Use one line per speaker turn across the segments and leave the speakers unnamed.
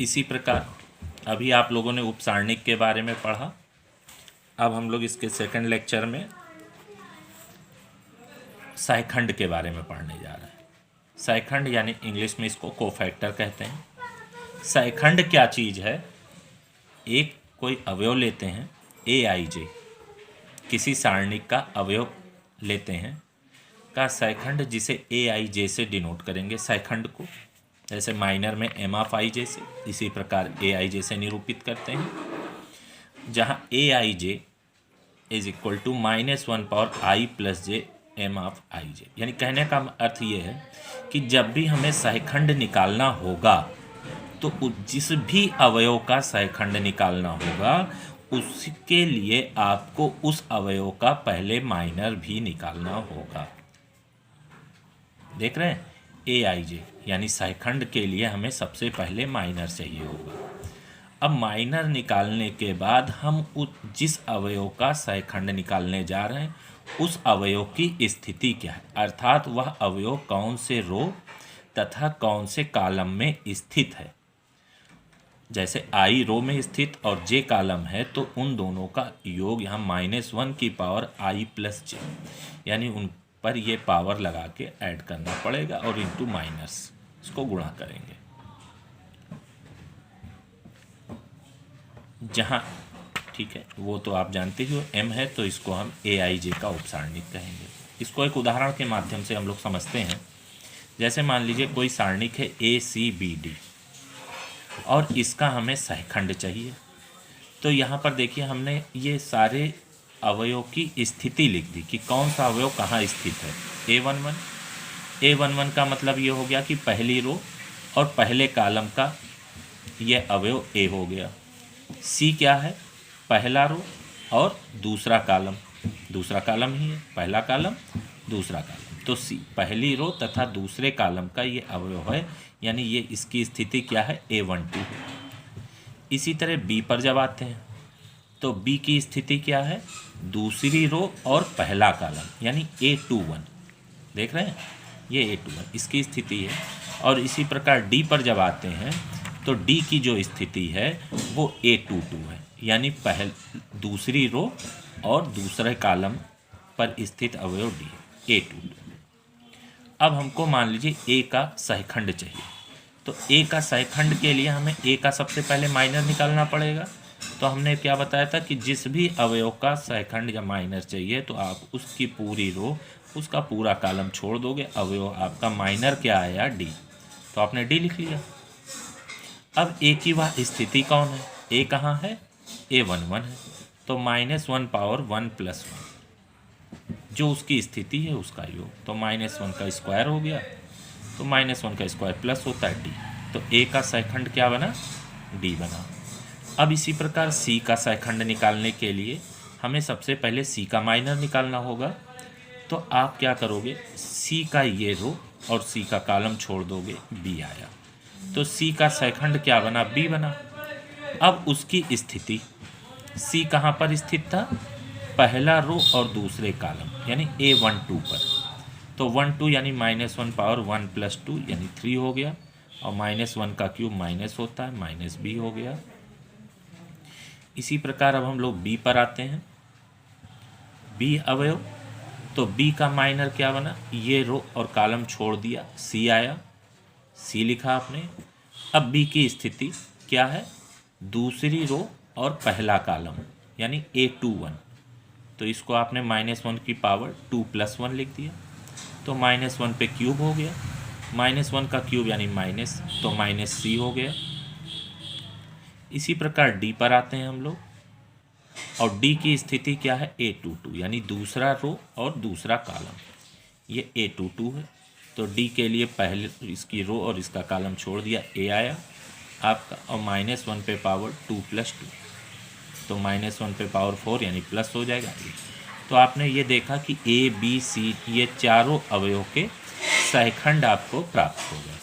इसी प्रकार अभी आप लोगों ने उपसारणिक के बारे में पढ़ा। अब हम लोग इसके सेकंड लेक्चर में सहखंड के बारे में पढ़ने जा रहे हैं। सहखंड यानी इंग्लिश में इसको कोफैक्टर कहते हैं। सहखंड क्या चीज़ है? एक कोई अवयव लेते हैं ए आई जे, किसी सारणिक का अवयव लेते हैं का सहखंड, जिसे ए आई जे से डिनोट करेंगे सहखंड को, जैसे माइनर में एम ऑफ आई जे से, इसी प्रकार ए आई जे से निरूपित करते हैं, जहाँ A I J is equal to -1/i+j M of I J. यानी कहने का अर्थ ये है कि जब भी हमें सहखंड निकालना होगा तो जिस भी अवयव का सहखंड निकालना होगा उसके लिए आपको उस अवयव का पहले माइनर भी निकालना होगा। देख रहे हैं, ए आई जे यानी सहखंड के लिए हमें सबसे पहले माइनर चाहिए होगा। अब माइनर निकालने के बाद हम जिस अवयव का सहखंड निकालने जा रहे हैं उस अवयव की स्थिति क्या है, अर्थात वह अवयव कौन से रो तथा कौन से कॉलम में स्थित है। जैसे आई रो में स्थित और जे कॉलम है तो उन दोनों का योग यहाँ -1/i+j, यानी उन पर ये पावर लगा के ऐड करना पड़ेगा और इंटू माइनस, इसको गुणा करेंगे। जहाँ ठीक है वो तो आप जानते ही हो, एम है तो इसको हम ए आई जे का उपसारणिक कहेंगे। इसको एक उदाहरण के माध्यम से हम लोग समझते हैं। जैसे मान लीजिए कोई सारणिक है ए सी बी डी और इसका हमें सहखंड चाहिए, तो यहाँ पर देखिए हमने ये सारे अवयव की स्थिति लिख दी कि कौन सा अवयव कहाँ स्थित है। A11 का मतलब ये हो गया कि पहली रो और पहले कॉलम का ये अवयव ए हो गया। सी क्या है? पहला रो और दूसरा कॉलम ही है, पहला कॉलम दूसरा कॉलम, तो सी पहली रो तथा दूसरे कॉलम का ये अवयव है, यानी ये इसकी स्थिति क्या है? A12। इसी तरह बी पर जब आते हैं तो बी की स्थिति क्या है? दूसरी रो और पहला कॉलम, यानी A21। देख रहे हैं, ये A21 इसकी स्थिति है। और इसी प्रकार डी पर जब आते हैं तो डी की जो स्थिति है वो A22 है, यानी दूसरी रो और दूसरे कॉलम पर स्थित अवयव डी है, A22। अब हमको मान लीजिए ए का सहखंड चाहिए, तो ए का सहखंड के लिए हमें ए का सबसे पहले माइनर निकालना पड़ेगा। तो हमने क्या बताया था कि जिस भी अवयव का सहखंड या माइनर चाहिए तो आप उसकी पूरी रो, उसका पूरा कॉलम छोड़ दोगे, अवयव आपका माइनर क्या आया? डी, तो आपने डी लिख लिया। अब ए की वह स्थिति कौन है? ए कहाँ है? A11 है, तो -1/1+1 जो उसकी स्थिति है उसका योग, तो -1 का स्क्वायर हो गया, तो -1 का स्क्वायर प्लस होता है डी, तो ए का सहखंड क्या बना? डी बना। अब इसी प्रकार सी का सहखंड निकालने के लिए हमें सबसे पहले सी का माइनर निकालना होगा। तो आप क्या करोगे? सी का ये रो और सी का कॉलम छोड़ दोगे, बी आया, तो सी का सहखंड क्या बना? बी बना। अब उसकी स्थिति सी कहाँ पर स्थित था? पहला रो और दूसरे कॉलम, यानी A12 पर, तो 12 यानी -1/1+2 यानी 3 हो गया, और -1 का क्यूब माइनस होता है, -b हो गया। इसी प्रकार अब हम लोग बी पर आते हैं। बी अवयव, तो बी का माइनर क्या बना? ये रो और कॉलम छोड़ दिया, सी आया, सी लिखा आपने। अब बी की स्थिति क्या है? दूसरी रो और पहला कॉलम, यानी A21, तो इसको आपने -1 की पावर 2+1 लिख दिया, तो -1 पे क्यूब हो गया, -1 का क्यूब यानी माइनस, तो -c हो गया। इसी प्रकार डी पर आते हैं हम लोग, और डी की स्थिति क्या है? A22, यानी दूसरा रो और दूसरा कॉलम, ये A22 है, तो डी के लिए पहले इसकी रो और इसका कॉलम छोड़ दिया, ए आया आपका, और -1 पे पावर 2+2, तो -1 पे पावर 4 यानी प्लस हो जाएगा। तो आपने ये देखा कि ए बी सी ये चारों अवयव के सहखंड आपको प्राप्त हो गए।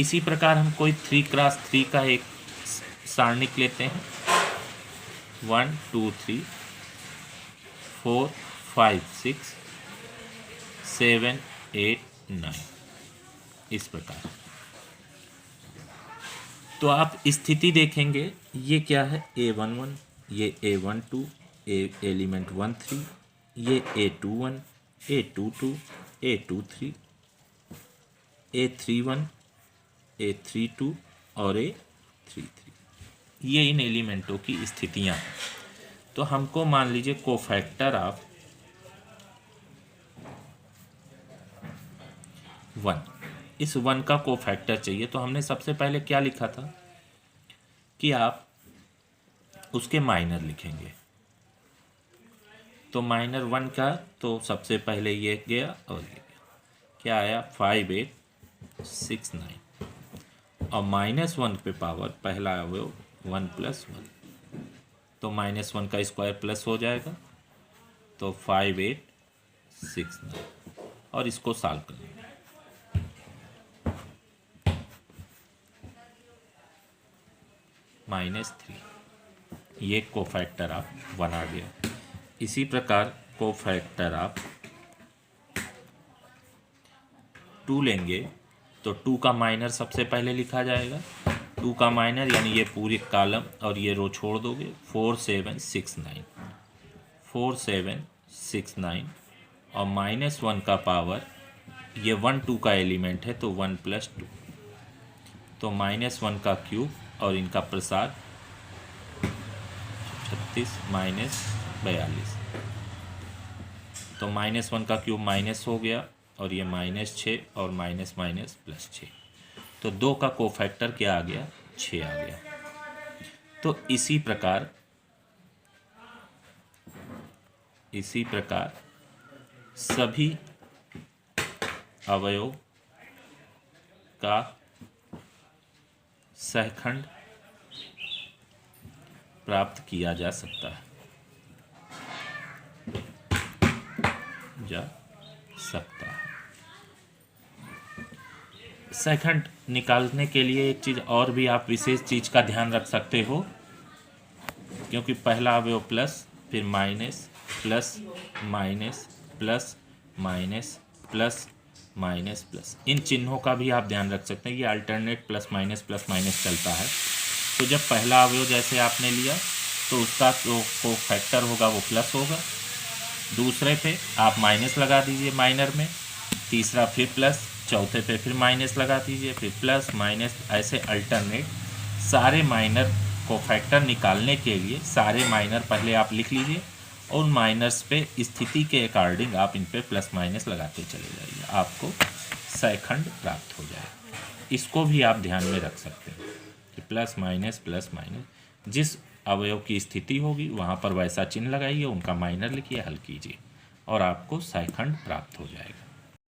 इसी प्रकार हम कोई 3x3 का एक सारणिक लेते हैं, 1 2 3 4 5 6 7 8 9, इस प्रकार। तो आप स्थिति देखेंगे, ये क्या है A11, ये A12, एलिमेंट 13, ये A21, A22, A23, A31, A32 और A33, ये इन एलिमेंटों की स्थितियाँ। तो हमको मान लीजिए कोफैक्टर ऑफ 1, इस 1 का कोफैक्टर चाहिए। तो हमने सबसे पहले क्या लिखा था कि आप उसके माइनर लिखेंगे। तो माइनर 1 का तो सबसे पहले ये गया और ये गया, क्या आया 5869, और -1 पे पावर पहला अवयव 1 + 1, तो -1 का स्क्वायर प्लस हो जाएगा, तो 5869, और इसको सॉल्व करेंगे। -3, ये कोफैक्टर ऑफ 1 आ गया। इसी प्रकार कोफैक्टर ऑफ 2 लेंगे तो 2 का माइनर सबसे पहले लिखा जाएगा। 2 का माइनर यानी ये पूरी कॉलम और ये रो छोड़ दोगे, 4769, 4769, और -1 का पावर, ये 1 2 का एलिमेंट है तो 1 + 2, तो -1 का क्यूब और इनका प्रसार 36 -42, तो -1 का क्यूब माइनस हो गया और ये -6 और माइनस +6, तो 2 का कोफैक्टर क्या आ गया 6 आ गया। तो इसी प्रकार सभी अवयव का सहखंड प्राप्त किया जा सकता है, सहखंड निकालने के लिए एक चीज़ और भी आप विशेष चीज़ का ध्यान रख सकते हो, क्योंकि पहला अवयव प्लस, फिर minus, plus, minus, plus, minus, plus, minus, plus, इन चिन्हों का भी आप ध्यान रख सकते हैं। ये अल्टरनेट प्लस माइनस चलता है। तो जब पहला अवयव जैसे आपने लिया तो उसका जो कोफैक्टर होगा वो प्लस होगा, दूसरे पे आप माइनस लगा दीजिए माइनर में, तीसरा फिर प्लस, चौथे पे फिर माइनस लगा दीजिए, फिर प्लस माइनस, ऐसे अल्टरनेट सारे माइनर कोफैक्टर निकालने के लिए सारे माइनर पहले आप लिख लीजिए और उन माइनर्स पे स्थिति के अकॉर्डिंग आप इन पे प्लस माइनस लगाते चले जाइए, आपको सहखंड प्राप्त हो जाएगा। इसको भी आप ध्यान में रख सकते हैं कि प्लस माइनस, जिस अवयव की स्थिति होगी वहाँ पर वैसा चिन्ह लगाइए, उनका माइनर लिखिए, हल कीजिए और आपको सहखंड प्राप्त हो जाएगा।